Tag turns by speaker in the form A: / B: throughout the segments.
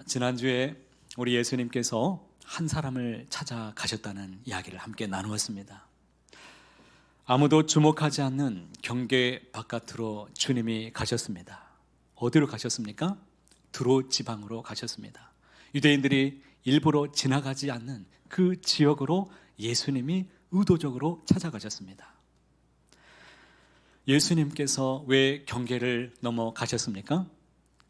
A: 지난주에 우리 예수님께서 한 사람을 찾아가셨다는 이야기를 함께 나누었습니다. 아무도 주목하지 않는 경계 바깥으로 주님이 가셨습니다. 어디로 가셨습니까? 두로 지방으로 가셨습니다. 유대인들이 일부러 지나가지 않는 그 지역으로 예수님이 의도적으로 찾아가셨습니다. 예수님께서 왜 경계를 넘어가셨습니까?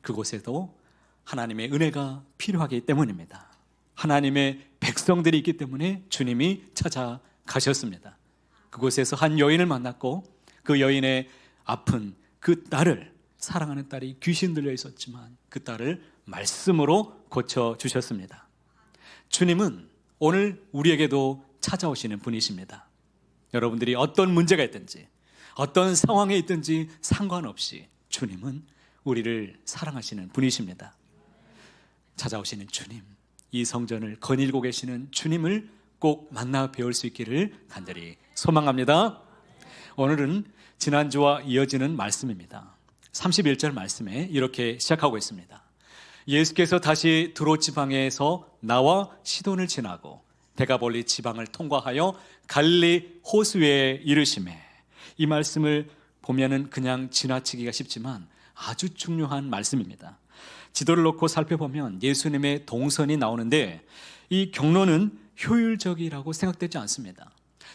A: 그곳에도 하나님의 은혜가 필요하기 때문입니다. 하나님의 백성들이 있기 때문에 주님이 찾아가셨습니다. 그곳에서 한 여인을 만났고 그 여인의 아픈 그 딸을, 사랑하는 딸이 귀신 들려 있었지만 그 딸을 말씀으로 고쳐주셨습니다. 주님은 오늘 우리에게도 찾아오시는 분이십니다. 여러분들이 어떤 문제가 있든지 어떤 상황에 있든지 상관없이 주님은 우리를 사랑하시는 분이십니다. 찾아오시는 주님, 이 성전을 거닐고 계시는 주님을 꼭 만나 배울 수 있기를 간절히 소망합니다. 오늘은 지난주와 이어지는 말씀입니다. 31절 말씀에 이렇게 시작하고 있습니다. 예수께서 다시 두로 지방에서 나와 시돈을 지나고 데가볼리 지방을 통과하여 갈릴리 호수에 이르시매. 이 말씀을 보면은 그냥 지나치기가 쉽지만 아주 중요한 말씀입니다. 지도를 놓고 살펴보면 예수님의 동선이 나오는데 이 경로는 효율적이라고 생각되지 않습니다.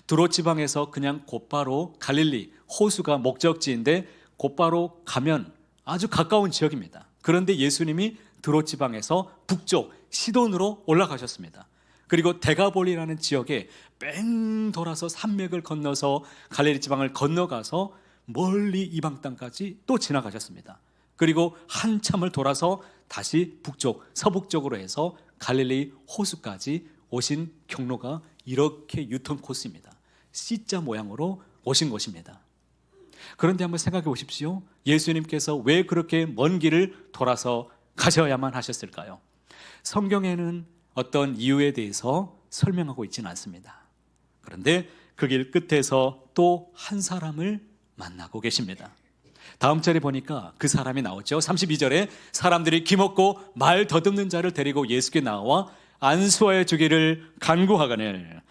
A: 두로 지방에서 그냥 곧바로 갈릴리 호수가 목적지인데 곧바로 가면 아주 가까운 지역입니다. 그런데 예수님이 두로 지방에서 북쪽 시돈으로 올라가셨습니다. 그리고 데가볼리라는 지역에 뺑 돌아서 산맥을 건너서 갈릴리 지방을 건너가서 멀리 이방 땅까지 또 지나가셨습니다. 그리고 한참을 돌아서 다시 북쪽, 서북쪽으로 해서 갈릴리 호수까지 오신 경로가 이렇게 유턴 코스입니다. C자 모양으로 오신 곳입니다. 그런데 한번 생각해 보십시오. 예수님께서 왜 그렇게 먼 길을 돌아서 가셔야만 하셨을까요? 성경에는 어떤 이유에 대해서 설명하고 있지는 않습니다. 그런데 그 길 끝에서 또 한 사람을 만나고 계십니다. 다음 절에 보니까 그 사람이 나오죠. 32절에 사람들이 기먹고 말 더듬는 자를 데리고 예수께 나와 안수하여 주기를 간구하거늘.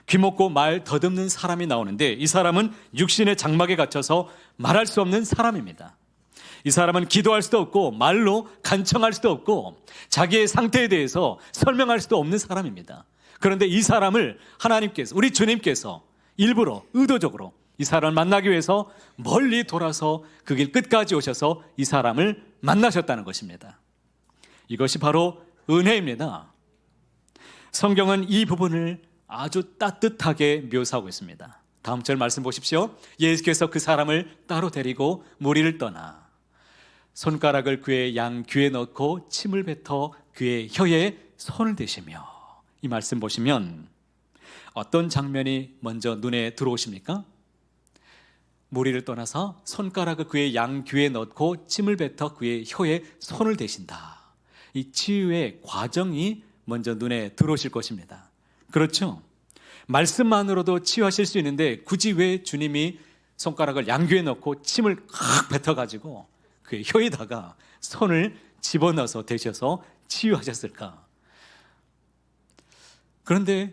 A: 귀먹고 말 더듬는 사람이 나오는데 이 사람은 육신의 장막에 갇혀서 말할 수 없는 사람입니다. 이 사람은 기도할 수도 없고 말로 간청할 수도 없고 자기의 상태에 대해서 설명할 수도 없는 사람입니다. 그런데 이 사람을 하나님께서, 우리 주님께서 일부러 의도적으로 이 사람을 만나기 위해서 멀리 돌아서 그 길 끝까지 오셔서 이 사람을 만나셨다는 것입니다. 이것이 바로 은혜입니다. 성경은 이 부분을 아주 따뜻하게 묘사하고 있습니다. 다음 절 말씀 보십시오. 예수께서 그 사람을 따로 데리고 무리를 떠나 손가락을 그의 양 귀에 넣고 침을 뱉어 그의 혀에 손을 대시며. 이 말씀 보시면 어떤 장면이 먼저 눈에 들어오십니까? 무리를 떠나서 손가락을 그의 양 귀에 넣고 침을 뱉어 그의 혀에 손을 대신다. 이 치유의 과정이 먼저 눈에 들어오실 것입니다. 그렇죠? 말씀만으로도 치유하실 수 있는데 굳이 왜 주님이 손가락을 양귀에 넣고 침을 확 뱉어가지고 그의 혀에다가 손을 집어넣어서 대셔서 치유하셨을까? 그런데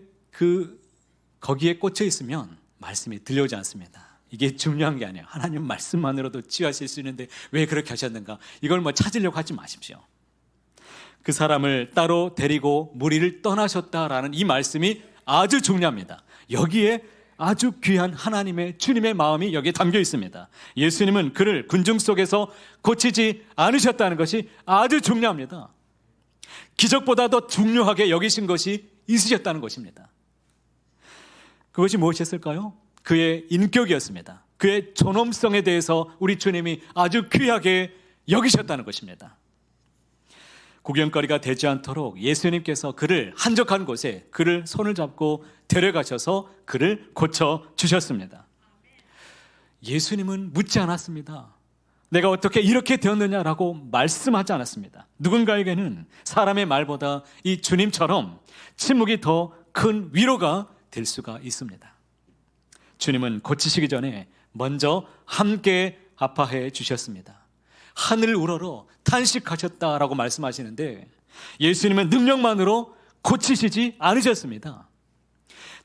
A: 거기에 꽂혀 있으면 말씀이 들려오지 않습니다. 이게 중요한 게 아니에요. 하나님 말씀만으로도 치유하실 수 있는데 왜 그렇게 하셨는가? 이걸 찾으려고 하지 마십시오. 그 사람을 따로 데리고 무리를 떠나셨다라는 이 말씀이 아주 중요합니다. 여기에 아주 귀한 하나님의, 주님의 마음이 여기에 담겨 있습니다. 예수님은 그를 군중 속에서 고치지 않으셨다는 것이 아주 중요합니다. 기적보다 더 중요하게 여기신 것이 있으셨다는 것입니다. 그것이 무엇이었을까요? 그의 인격이었습니다. 그의 존엄성에 대해서 우리 주님이 아주 귀하게 여기셨다는 것입니다. 구경거리가 되지 않도록 예수님께서 그를 한적한 곳에 그를 손을 잡고 데려가셔서 그를 고쳐주셨습니다. 예수님은 묻지 않았습니다. 내가 어떻게 이렇게 되었느냐라고 말씀하지 않았습니다. 누군가에게는 사람의 말보다 이 주님처럼 침묵이 더 큰 위로가 될 수가 있습니다. 주님은 고치시기 전에 먼저 함께 아파해 주셨습니다. 하늘 우러러 탄식하셨다라고 말씀하시는데 예수님은 능력만으로 고치시지 않으셨습니다.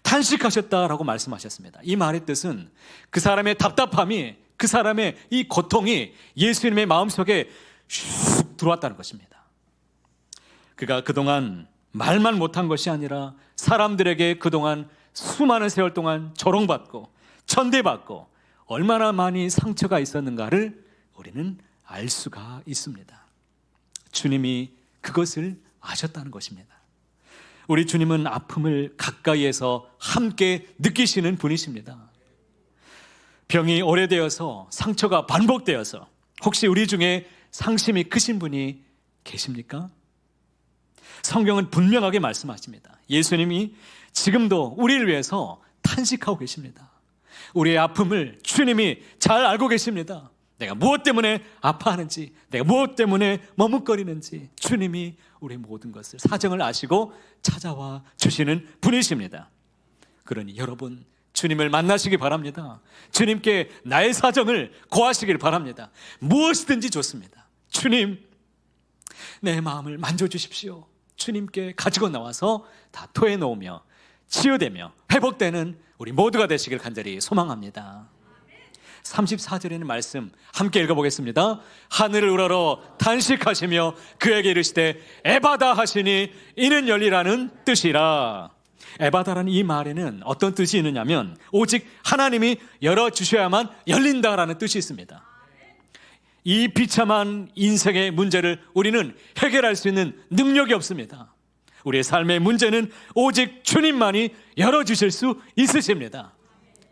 A: 탄식하셨다라고 말씀하셨습니다. 이 말의 뜻은 그 사람의 답답함이, 그 사람의 이 고통이 예수님의 마음속에 슉 들어왔다는 것입니다. 그가 그동안 말만 못한 것이 아니라 사람들에게 그동안 수많은 세월 동안 조롱받고 천대받고 얼마나 많이 상처가 있었는가를 우리는 알 수가 있습니다. 주님이 그것을 아셨다는 것입니다. 우리 주님은 아픔을 가까이에서 함께 느끼시는 분이십니다. 병이 오래되어서 상처가 반복되어서 혹시 우리 중에 상심이 크신 분이 계십니까? 성경은 분명하게 말씀하십니다. 예수님이 지금도 우리를 위해서 탄식하고 계십니다. 우리의 아픔을 주님이 잘 알고 계십니다. 내가 무엇 때문에 아파하는지, 내가 무엇 때문에 머뭇거리는지 주님이 우리의 모든 것을 사정을 아시고 찾아와 주시는 분이십니다. 그러니 여러분, 주님을 만나시기 바랍니다. 주님께 나의 사정을 고하시길 바랍니다. 무엇이든지 좋습니다. 주님, 내 마음을 만져주십시오. 주님께 가지고 나와서 다 토해놓으며 치유되며 회복되는 우리 모두가 되시길 간절히 소망합니다. 34절에는 말씀 함께 읽어보겠습니다. 하늘을 우러러 탄식하시며 그에게 이르시되 에바다 하시니 이는 열리라는 뜻이라. 에바다라는 이 말에는 어떤 뜻이 있느냐면 오직 하나님이 열어주셔야만 열린다라는 뜻이 있습니다. 이 비참한 인생의 문제를 우리는 해결할 수 있는 능력이 없습니다. 우리의 삶의 문제는 오직 주님만이 열어주실 수 있으십니다.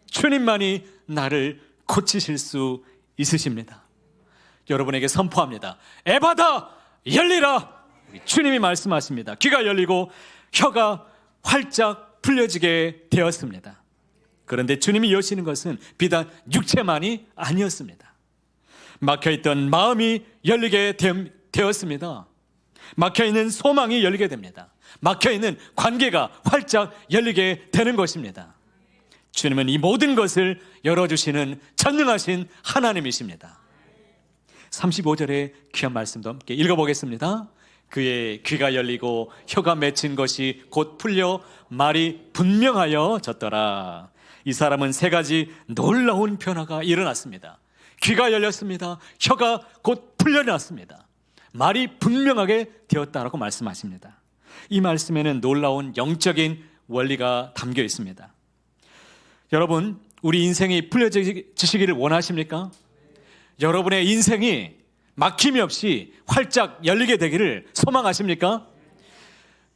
A: 주님만이 나를 고치실 수 있으십니다. 여러분에게 선포합니다. 에바다 열리라. 주님이 말씀하십니다. 귀가 열리고 혀가 활짝 풀려지게 되었습니다. 그런데 주님이 여시는 것은 비단 육체만이 아니었습니다. 막혀있던 마음이 열리게 되었습니다. 막혀있는 소망이 열리게 됩니다. 막혀있는 관계가 활짝 열리게 되는 것입니다. 주님은 이 모든 것을 열어주시는 전능하신 하나님이십니다. 35절의 귀한 말씀도 함께 읽어보겠습니다. 그의 귀가 열리고 혀가 맺힌 것이 곧 풀려 말이 분명하여졌더라. 이 사람은 세 가지 놀라운 변화가 일어났습니다. 귀가 열렸습니다. 혀가 곧 풀려났습니다. 말이 분명하게 되었다라고 말씀하십니다. 이 말씀에는 놀라운 영적인 원리가 담겨 있습니다. 여러분, 우리 인생이 풀려지시기를 원하십니까? 여러분의 인생이 막힘이 없이 활짝 열리게 되기를 소망하십니까?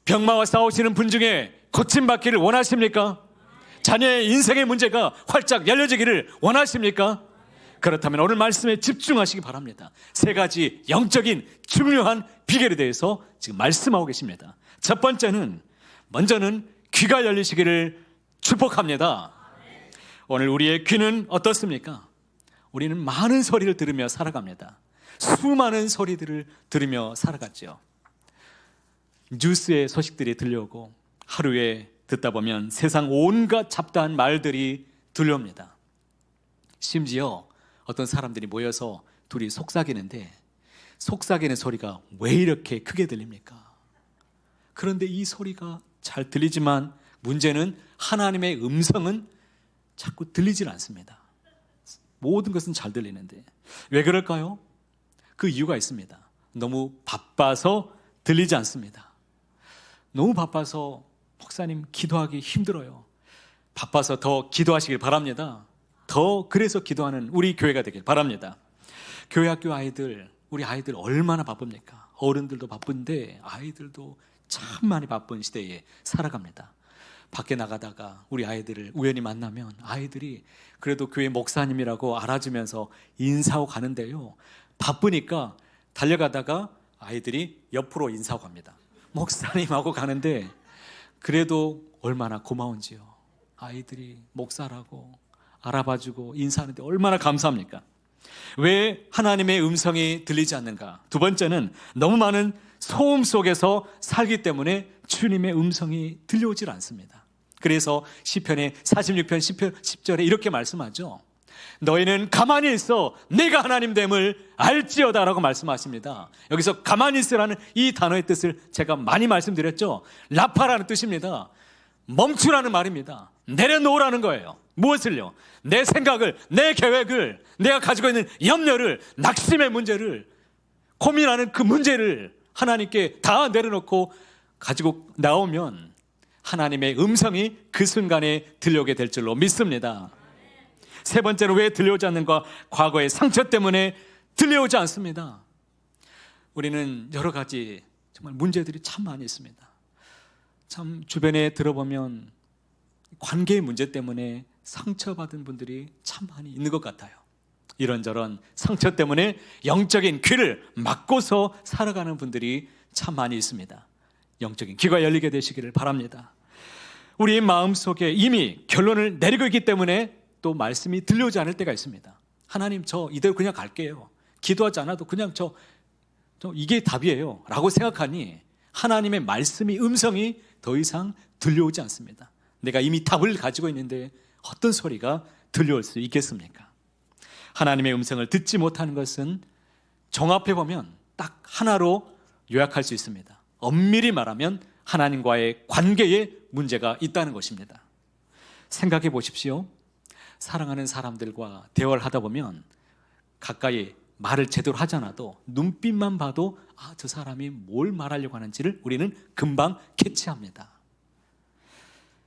A: 병마와 싸우시는 분 중에 고침받기를 원하십니까? 자녀의 인생의 문제가 활짝 열려지기를 원하십니까? 그렇다면 오늘 말씀에 집중하시기 바랍니다. 세 가지 영적인 중요한 비결에 대해서 지금 말씀하고 계십니다. 첫 번째는, 먼저는 귀가 열리시기를 축복합니다. 오늘 우리의 귀는 어떻습니까? 우리는 많은 소리를 들으며 살아갑니다. 수많은 소리들을 들으며 살아갔죠. 뉴스의 소식들이 들려오고 하루에 듣다 보면 세상 온갖 잡다한 말들이 들려옵니다. 심지어 어떤 사람들이 모여서 둘이 속삭이는데 속삭이는 소리가 왜 이렇게 크게 들립니까? 그런데 이 소리가 잘 들리지만 문제는 하나님의 음성은 자꾸 들리질 않습니다. 모든 것은 잘 들리는데 왜 그럴까요? 그 이유가 있습니다. 너무 바빠서 들리지 않습니다. 너무 바빠서 목사님 기도하기 힘들어요. 바빠서 더 기도하시길 바랍니다. 더 그래서 기도하는 우리 교회가 되길 바랍니다. 교회 학교 아이들, 우리 아이들 얼마나 바쁩니까? 어른들도 바쁜데 아이들도 참 많이 바쁜 시대에 살아갑니다. 밖에 나가다가 우리 아이들을 우연히 만나면 아이들이 그래도 교회 목사님이라고 알아주면서 인사하고 가는데요, 바쁘니까 달려가다가 아이들이 옆으로 인사하고 갑니다. 목사님하고 가는데 그래도 얼마나 고마운지요. 아이들이 목사라고 알아봐주고 인사하는데 얼마나 감사합니까? 왜 하나님의 음성이 들리지 않는가? 두 번째는 너무 많은 소음 속에서 살기 때문에 주님의 음성이 들려오질 않습니다. 그래서 시편의 46편 10절에 이렇게 말씀하죠. 너희는 가만히 있어 내가 하나님 됨을 알지어다 라고 말씀하십니다. 여기서 가만히 있으라는 이 단어의 뜻을 제가 많이 말씀드렸죠. 라파라는 뜻입니다. 멈추라는 말입니다. 내려놓으라는 거예요. 무엇을요? 내 생각을, 내 계획을, 내가 가지고 있는 염려를, 낙심의 문제를, 고민하는 그 문제를 하나님께 다 내려놓고 가지고 나오면 하나님의 음성이 그 순간에 들려오게 될 줄로 믿습니다. 세 번째로 왜 들려오지 않는가? 과거의 상처 때문에 들려오지 않습니다. 우리는 여러 가지 정말 문제들이 참 많이 있습니다. 참 주변에 들어보면 관계의 문제 때문에 상처받은 분들이 참 많이 있는 것 같아요. 이런저런 상처 때문에 영적인 귀를 막고서 살아가는 분들이 참 많이 있습니다. 영적인 귀가 열리게 되시기를 바랍니다. 우리 마음속에 이미 결론을 내리고 있기 때문에 또 말씀이 들려오지 않을 때가 있습니다. 하나님, 저 이대로 그냥 갈게요. 기도하지 않아도 그냥 저 이게 답이에요 라고 생각하니 하나님의 말씀이, 음성이 더 이상 들려오지 않습니다. 내가 이미 답을 가지고 있는데 어떤 소리가 들려올 수 있겠습니까? 하나님의 음성을 듣지 못하는 것은 종합해 보면 딱 하나로 요약할 수 있습니다. 엄밀히 말하면 하나님과의 관계에 문제가 있다는 것입니다. 생각해 보십시오. 사랑하는 사람들과 대화를 하다 보면 가까이 말을 제대로 하지 않아도 눈빛만 봐도 저 사람이 뭘 말하려고 하는지를 우리는 금방 캐치합니다.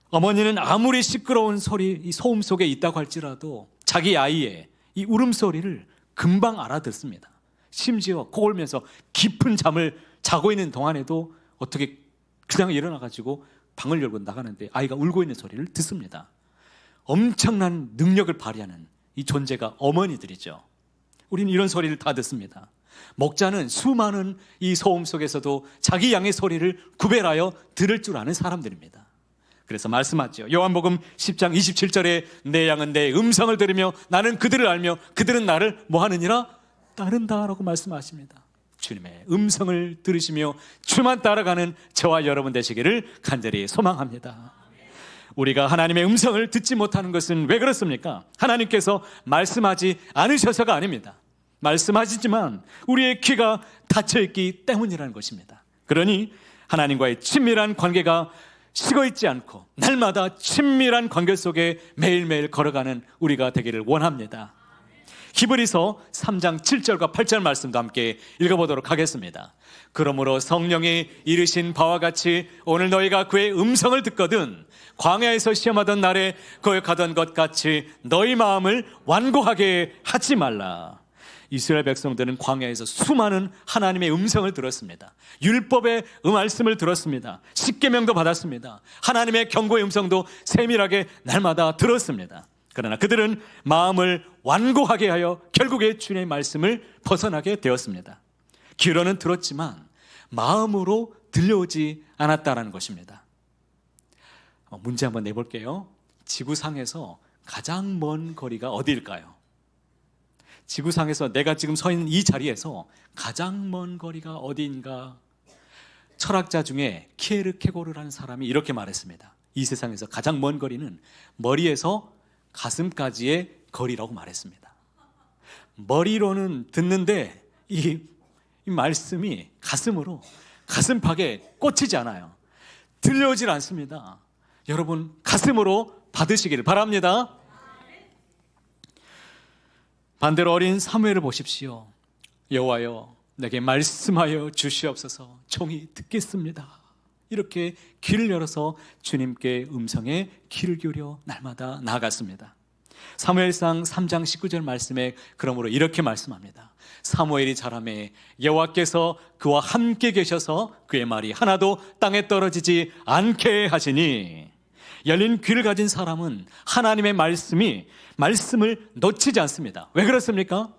A: 어머니는 아무리 시끄러운 소리, 이 소음 속에 있다고 할지라도 자기 아이의 이 울음소리를 금방 알아듣습니다. 심지어 코 골면서 깊은 잠을 자고 있는 동안에도 어떻게 그냥 일어나가지고 방을 열고 나가는데 아이가 울고 있는 소리를 듣습니다. 엄청난 능력을 발휘하는 이 존재가 어머니들이죠. 우리는 이런 소리를 다 듣습니다. 목자는 수많은 이 소음 속에서도 자기 양의 소리를 구별하여 들을 줄 아는 사람들입니다. 그래서 말씀하죠. 요한복음 10장 27절에 내 양은 내 음성을 들으며 나는 그들을 알며 그들은 나를 뭐하느니라? 따른다라고 말씀하십니다. 주님의 음성을 들으시며 주만 따라가는 저와 여러분 되시기를 간절히 소망합니다. 우리가 하나님의 음성을 듣지 못하는 것은 왜 그렇습니까? 하나님께서 말씀하지 않으셔서가 아닙니다. 말씀하시지만 우리의 귀가 닫혀있기 때문이라는 것입니다. 그러니 하나님과의 친밀한 관계가 식어있지 않고 날마다 친밀한 관계 속에 매일매일 걸어가는 우리가 되기를 원합니다. 히브리서 3장 7절과 8절 말씀도 함께 읽어보도록 하겠습니다. 그러므로 성령이 이르신 바와 같이 오늘 너희가 그의 음성을 듣거든 광야에서 시험하던 날에 거역하던 것 같이 너희 마음을 완고하게 하지 말라. 이스라엘 백성들은 광야에서 수많은 하나님의 음성을 들었습니다. 율법의 말씀을 들었습니다. 십계명도 받았습니다. 하나님의 경고의 음성도 세밀하게 날마다 들었습니다. 그러나 그들은 마음을 완고하게 하여 결국에 주님의 말씀을 벗어나게 되었습니다. 귀로는 들었지만 마음으로 들려오지 않았다는 것입니다. 문제 한번 내볼게요. 지구상에서 가장 먼 거리가 어디일까요? 지구상에서 내가 지금 서 있는 이 자리에서 가장 먼 거리가 어디인가? 철학자 중에 키에르케고르라는 사람이 이렇게 말했습니다. 이 세상에서 가장 먼 거리는 머리에서 가슴까지의 거리라고 말했습니다. 머리로는 듣는데 이 말씀이 가슴으로 가슴팍에 꽂히지 않아요. 들려오질 않습니다. 여러분 가슴으로 받으시기를 바랍니다. 반대로 어린 사무엘을 보십시오. 여호와여 내게 말씀하여 주시옵소서 종이 듣겠습니다. 이렇게 귀를 열어서 주님께 음성에 귀를 기울여 날마다 나아갔습니다. 사무엘상 3장 19절 말씀에 그러므로 이렇게 말씀합니다. 사무엘이 자라매 여호와께서 그와 함께 계셔서 그의 말이 하나도 땅에 떨어지지 않게 하시니 열린 귀를 가진 사람은 하나님의 말씀을 놓치지 않습니다. 왜 그렇습니까?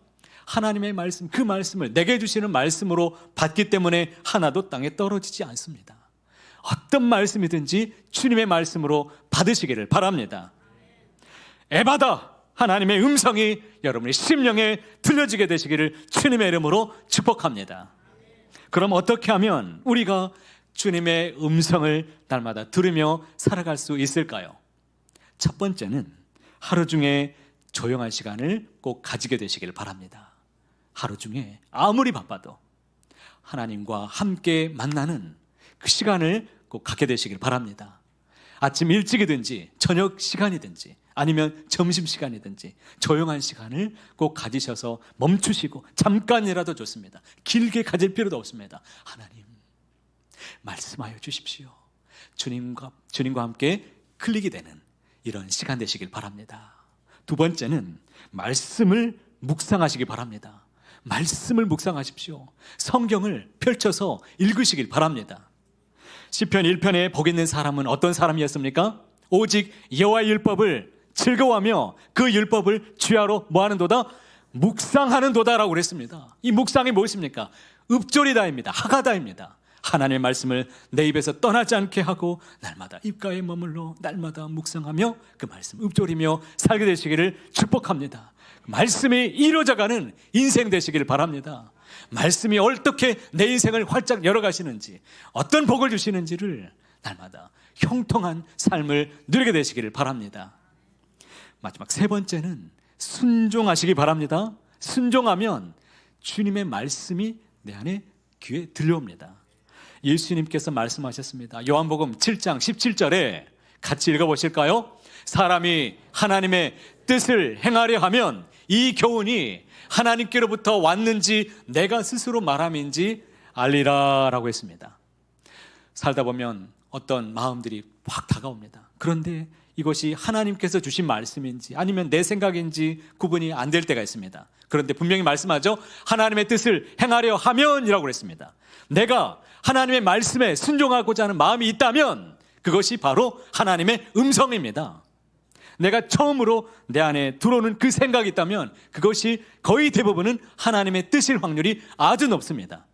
A: 하나님의 말씀, 그 말씀을 내게 주시는 말씀으로 받기 때문에 하나도 땅에 떨어지지 않습니다. 어떤 말씀이든지 주님의 말씀으로 받으시기를 바랍니다. 에바다! 하나님의 음성이 여러분의 심령에 들려지게 되시기를 주님의 이름으로 축복합니다. 그럼 어떻게 하면 우리가 주님의 음성을 날마다 들으며 살아갈 수 있을까요? 첫 번째는 하루 중에 조용한 시간을 꼭 가지게 되시길 바랍니다. 하루 중에 아무리 바빠도 하나님과 함께 만나는 그 시간을 꼭 갖게 되시길 바랍니다. 아침 일찍이든지 저녁 시간이든지 아니면 점심시간이든지 조용한 시간을 꼭 가지셔서 멈추시고 잠깐이라도 좋습니다. 길게 가질 필요도 없습니다. 하나님 말씀하여 주십시오. 주님과 함께 클릭이 되는 이런 시간 되시길 바랍니다. 두 번째는 말씀을 묵상하시기 바랍니다. 말씀을 묵상하십시오. 성경을 펼쳐서 읽으시길 바랍니다. 시편 1편에 복 있는 사람은 어떤 사람이었습니까? 오직 여호와의 율법을 즐거워하며 그 율법을 주야로 뭐하는도다? 묵상하는도다라고 그랬습니다. 이 묵상이 무엇입니까? 읊조리다입니다. 하가다입니다. 하나님의 말씀을 내 입에서 떠나지 않게 하고 날마다 입가에 머물러 날마다 묵상하며 그 말씀 읊조리며 살게 되시기를 축복합니다. 말씀이 이루어져가는 인생 되시기를 바랍니다. 말씀이 어떻게 내 인생을 활짝 열어가시는지 어떤 복을 주시는지를 날마다 형통한 삶을 누리게 되시기를 바랍니다. 마지막 세 번째는 순종하시기 바랍니다. 순종하면 주님의 말씀이 내 안에 귀에 들려옵니다. 예수님께서 말씀하셨습니다. 요한복음 7장 17절에 같이 읽어보실까요? 사람이 하나님의 뜻을 행하려 하면 이 교훈이 하나님께로부터 왔는지 내가 스스로 말함인지 알리라 라고 했습니다. 살다 보면 어떤 마음들이 확 다가옵니다. 그런데 이것이 하나님께서 주신 말씀인지 아니면 내 생각인지 구분이 안 될 때가 있습니다. 그런데 분명히 말씀하죠. 하나님의 뜻을 행하려 하면이라고 그랬습니다. 내가 하나님의 말씀에 순종하고자 하는 마음이 있다면 그것이 바로 하나님의 음성입니다. 내가 처음으로 내 안에 들어오는 그 생각이 있다면 그것이 거의 대부분은 하나님의 뜻일 확률이 아주 높습니다.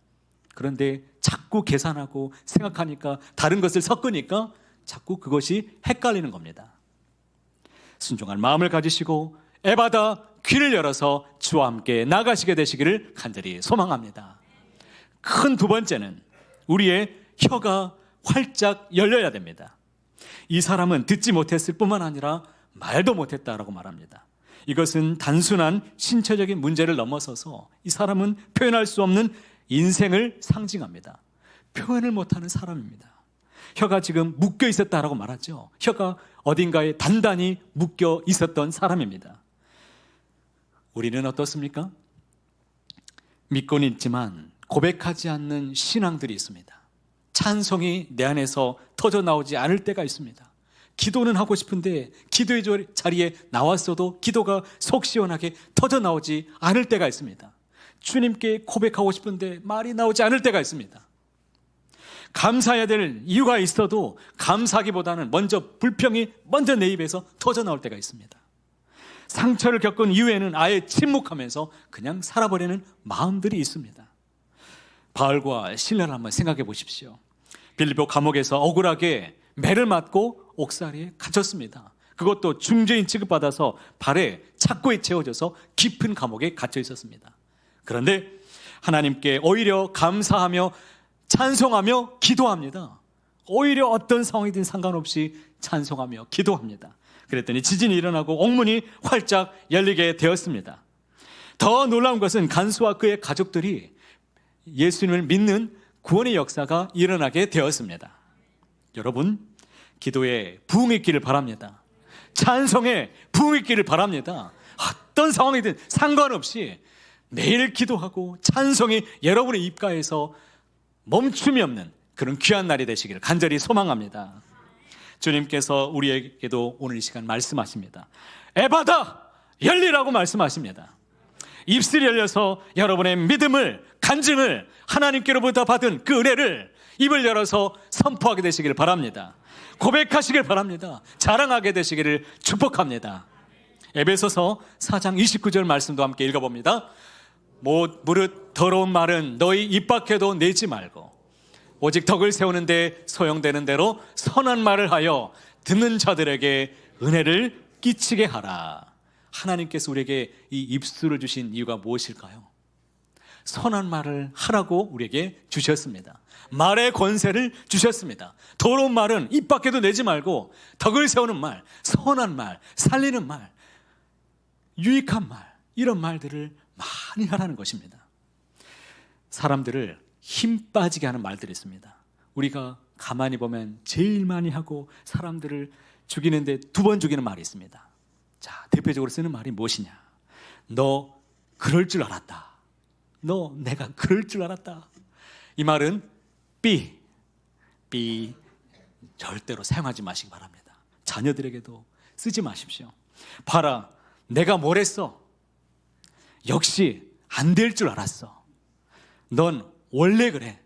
A: 그런데 자꾸 계산하고 생각하니까 다른 것을 섞으니까 자꾸 그것이 헷갈리는 겁니다. 순종한 마음을 가지시고 애받아 귀를 열어서 주와 함께 나가시게 되시기를 간절히 소망합니다. 큰 두 번째는 우리의 혀가 활짝 열려야 됩니다. 이 사람은 듣지 못했을 뿐만 아니라 말도 못했다라고 말합니다. 이것은 단순한 신체적인 문제를 넘어서서 이 사람은 표현할 수 없는 인생을 상징합니다. 표현을 못하는 사람입니다. 혀가 지금 묶여 있었다라고 말하죠. 혀가 어딘가에 단단히 묶여 있었던 사람입니다. 우리는 어떻습니까? 믿고는 있지만 고백하지 않는 신앙들이 있습니다. 찬송이 내 안에서 터져 나오지 않을 때가 있습니다. 기도는 하고 싶은데 기도의 자리에 나왔어도 기도가 속 시원하게 터져 나오지 않을 때가 있습니다. 주님께 고백하고 싶은데 말이 나오지 않을 때가 있습니다. 감사해야 될 이유가 있어도 감사하기보다는 불평이 먼저 내 입에서 터져 나올 때가 있습니다. 상처를 겪은 이후에는 아예 침묵하면서 그냥 살아버리는 마음들이 있습니다. 바울과 실라를 한번 생각해 보십시오. 빌립보 감옥에서 억울하게 매를 맞고 옥살이에 갇혔습니다. 그것도 중죄인 취급받아서 발에 착고에 채워져서 깊은 감옥에 갇혀 있었습니다. 그런데 하나님께 오히려 감사하며 찬송하며 기도합니다. 오히려 어떤 상황이든 상관없이 찬송하며 기도합니다. 그랬더니 지진이 일어나고 옥문이 활짝 열리게 되었습니다. 더 놀라운 것은 간수와 그의 가족들이 예수님을 믿는 구원의 역사가 일어나게 되었습니다. 여러분, 기도에 부흥이 있기를 바랍니다. 찬송에 부흥이 있기를 바랍니다. 어떤 상황이든 상관없이 매일 기도하고 찬송이 여러분의 입가에서 멈춤이 없는 그런 귀한 날이 되시기를 간절히 소망합니다. 주님께서 우리에게도 오늘 이 시간 말씀하십니다. 에바다 열리라고 말씀하십니다. 입술이 열려서 여러분의 믿음을, 간증을 하나님께로부터 받은 그 은혜를 입을 열어서 선포하게 되시기를 바랍니다. 고백하시길 바랍니다. 자랑하게 되시기를 축복합니다. 에베소서 4장 29절 말씀도 함께 읽어봅니다. 무릇 더러운 말은 너희 입 밖에도 내지 말고 오직 덕을 세우는데 소용되는 대로 선한 말을 하여 듣는 자들에게 은혜를 끼치게 하라. 하나님께서 우리에게 이 입술을 주신 이유가 무엇일까요? 선한 말을 하라고 우리에게 주셨습니다. 말의 권세를 주셨습니다. 더러운 말은 입 밖에도 내지 말고 덕을 세우는 말, 선한 말, 살리는 말, 유익한 말, 이런 말들을 많이 하라는 것입니다. 사람들을 힘 빠지게 하는 말들이 있습니다. 우리가 가만히 보면 제일 많이 하고 사람들을 죽이는데 2번 죽이는 말이 있습니다. 자, 대표적으로 쓰는 말이 무엇이냐? 너 그럴 줄 알았다. 너 내가 그럴 줄 알았다. 이 말은 삐 절대로 사용하지 마시기 바랍니다. 자녀들에게도 쓰지 마십시오. 봐라, 내가 뭘 했어? 역시 안 될 줄 알았어. 넌 원래 그래.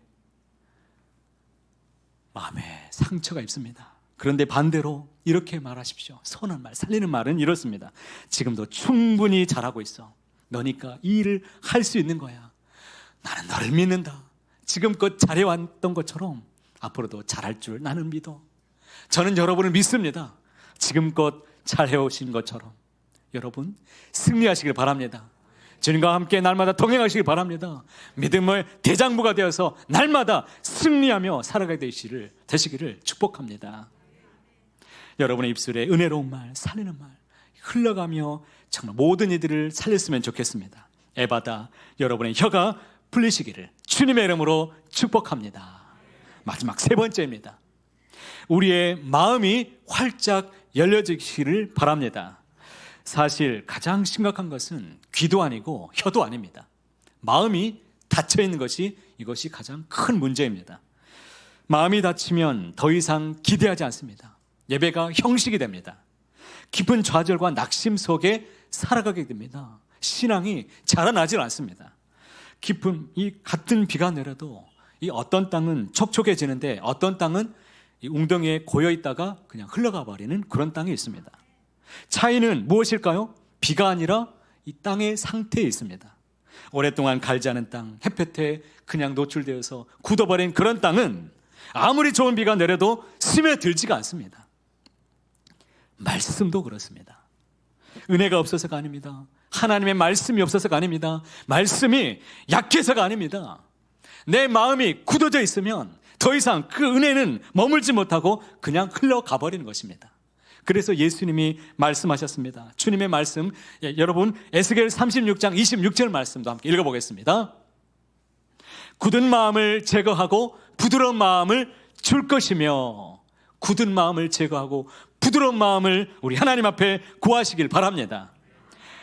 A: 마음에 상처가 있습니다. 그런데 반대로 이렇게 말하십시오. 선한 말, 살리는 말은 이렇습니다. 지금도 충분히 잘하고 있어. 너니까 이 일을 할 수 있는 거야. 나는 너를 믿는다. 지금껏 잘해왔던 것처럼 앞으로도 잘할 줄 나는 믿어. 저는 여러분을 믿습니다. 지금껏 잘해오신 것처럼 여러분 승리하시길 바랍니다. 주님과 함께 날마다 동행하시길 바랍니다. 믿음의 대장부가 되어서 날마다 승리하며 살아가게 되시기를 축복합니다. 여러분의 입술에 은혜로운 말, 살리는 말 흘러가며 정말 모든 이들을 살렸으면 좋겠습니다. 에바다, 여러분의 혀가 풀리시기를 주님의 이름으로 축복합니다. 마지막 3번째입니다. 우리의 마음이 활짝 열려지기를 바랍니다. 사실 가장 심각한 것은 귀도 아니고 혀도 아닙니다. 마음이 닫혀 있는 것이 이것이 가장 큰 문제입니다. 마음이 닫히면 더 이상 기대하지 않습니다. 예배가 형식이 됩니다. 깊은 좌절과 낙심 속에 살아가게 됩니다. 신앙이 자라나질 않습니다. 깊은 이 같은 비가 내려도 이 어떤 땅은 촉촉해지는데 어떤 땅은 이 웅덩이에 고여 있다가 그냥 흘러가 버리는 그런 땅이 있습니다. 차이는 무엇일까요? 비가 아니라 이 땅의 상태에 있습니다. 오랫동안 갈지 않은 땅, 햇볕에 그냥 노출되어서 굳어버린 그런 땅은 아무리 좋은 비가 내려도 스며들지가 않습니다. 말씀도 그렇습니다. 은혜가 없어서가 아닙니다. 하나님의 말씀이 없어서가 아닙니다. 말씀이 약해서가 아닙니다. 내 마음이 굳어져 있으면 더 이상 그 은혜는 머물지 못하고 그냥 흘러가 버리는 것입니다. 그래서 예수님이 말씀하셨습니다. 주님의 말씀, 여러분 에스겔 36장 26절 말씀도 함께 읽어보겠습니다. 굳은 마음을 제거하고 부드러운 마음을 줄 것이며, 굳은 마음을 제거하고 부드러운 마음을 우리 하나님 앞에 구하시길 바랍니다.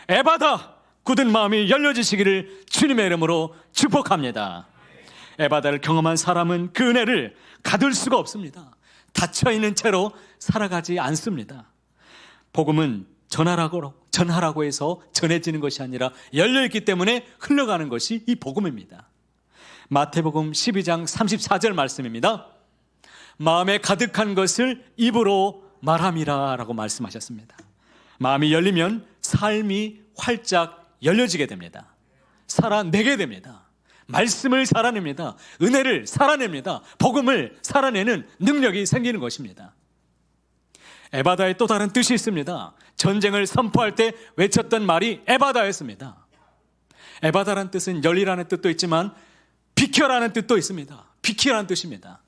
A: 에바다, 굳은 마음이 열려지시기를 주님의 이름으로 축복합니다. 에바다를 경험한 사람은 그 은혜를 가둘 수가 없습니다. 닫혀있는 채로 살아가지 않습니다. 복음은 전하라고 해서 전해지는 것이 아니라 열려있기 때문에 흘러가는 것이 이 복음입니다. 마태복음 12장 34절 말씀입니다. 마음에 가득한 것을 입으로 말함이라 라고 말씀하셨습니다. 마음이 열리면 삶이 활짝 열려지게 됩니다. 살아내게 됩니다. 말씀을 살아냅니다. 은혜를 살아냅니다. 복음을 살아내는 능력이 생기는 것입니다. 에바다의 또 다른 뜻이 있습니다. 전쟁을 선포할 때 외쳤던 말이 에바다였습니다. 에바다라는 뜻은 열리라는 뜻도 있지만 비켜라는 뜻도 있습니다. 비키라는 뜻입니다.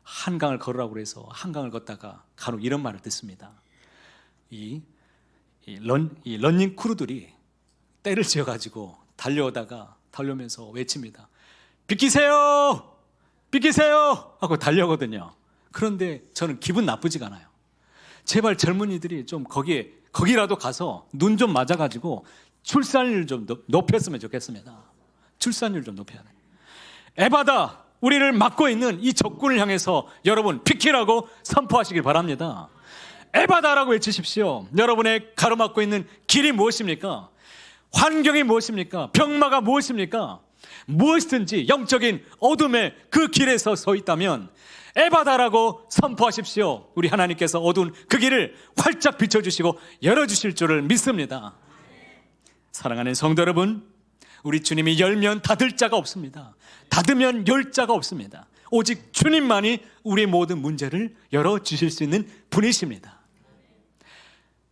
A: 한강을 걸으라고 해서 한강을 걷다가 간혹 이런 말을 듣습니다. 이 런닝 크루들이 때를 지어가지고 달려오면서 외칩니다. 비키세요! 비키세요! 하고 달려오거든요. 그런데 저는 기분 나쁘지가 않아요. 제발 젊은이들이 좀 거기라도 가서 눈 좀 맞아가지고 출산율 좀 높였으면 좋겠습니다. 출산율 좀 높여야 돼요. 에바다, 우리를 막고 있는 이 적군을 향해서 여러분 비키라고 선포하시길 바랍니다. 에바다라고 외치십시오. 여러분의 가로막고 있는 길이 무엇입니까? 환경이 무엇입니까? 병마가 무엇입니까? 무엇이든지 영적인 어둠의 그 길에서 서 있다면 에바다라고 선포하십시오. 우리 하나님께서 어두운 그 길을 활짝 비춰주시고 열어주실 줄을 믿습니다. 사랑하는 성도 여러분, 우리 주님이 열면 닫을 자가 없습니다. 닫으면 열 자가 없습니다. 오직 주님만이 우리의 모든 문제를 열어주실 수 있는 분이십니다.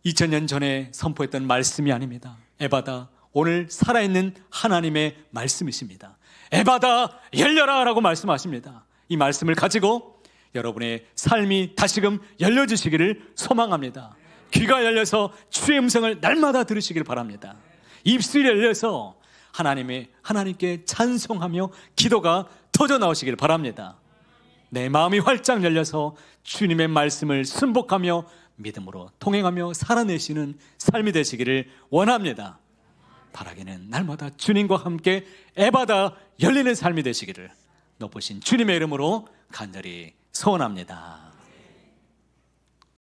A: 2000년 전에 선포했던 말씀이 아닙니다. 에바다, 오늘 살아있는 하나님의 말씀이십니다. 에바다, 열려라 라고 말씀하십니다. 이 말씀을 가지고 여러분의 삶이 다시금 열려주시기를 소망합니다. 귀가 열려서 주의 음성을 날마다 들으시길 바랍니다. 입술이 열려서 하나님께 찬송하며 기도가 터져 나오시길 바랍니다. 내 마음이 활짝 열려서 주님의 말씀을 순복하며 믿음으로 통행하며 살아내시는 삶이 되시기를 원합니다. 바라기는 날마다 주님과 함께 애받아 열리는 삶이 되시기를 높으신 주님의 이름으로 간절히 소원합니다.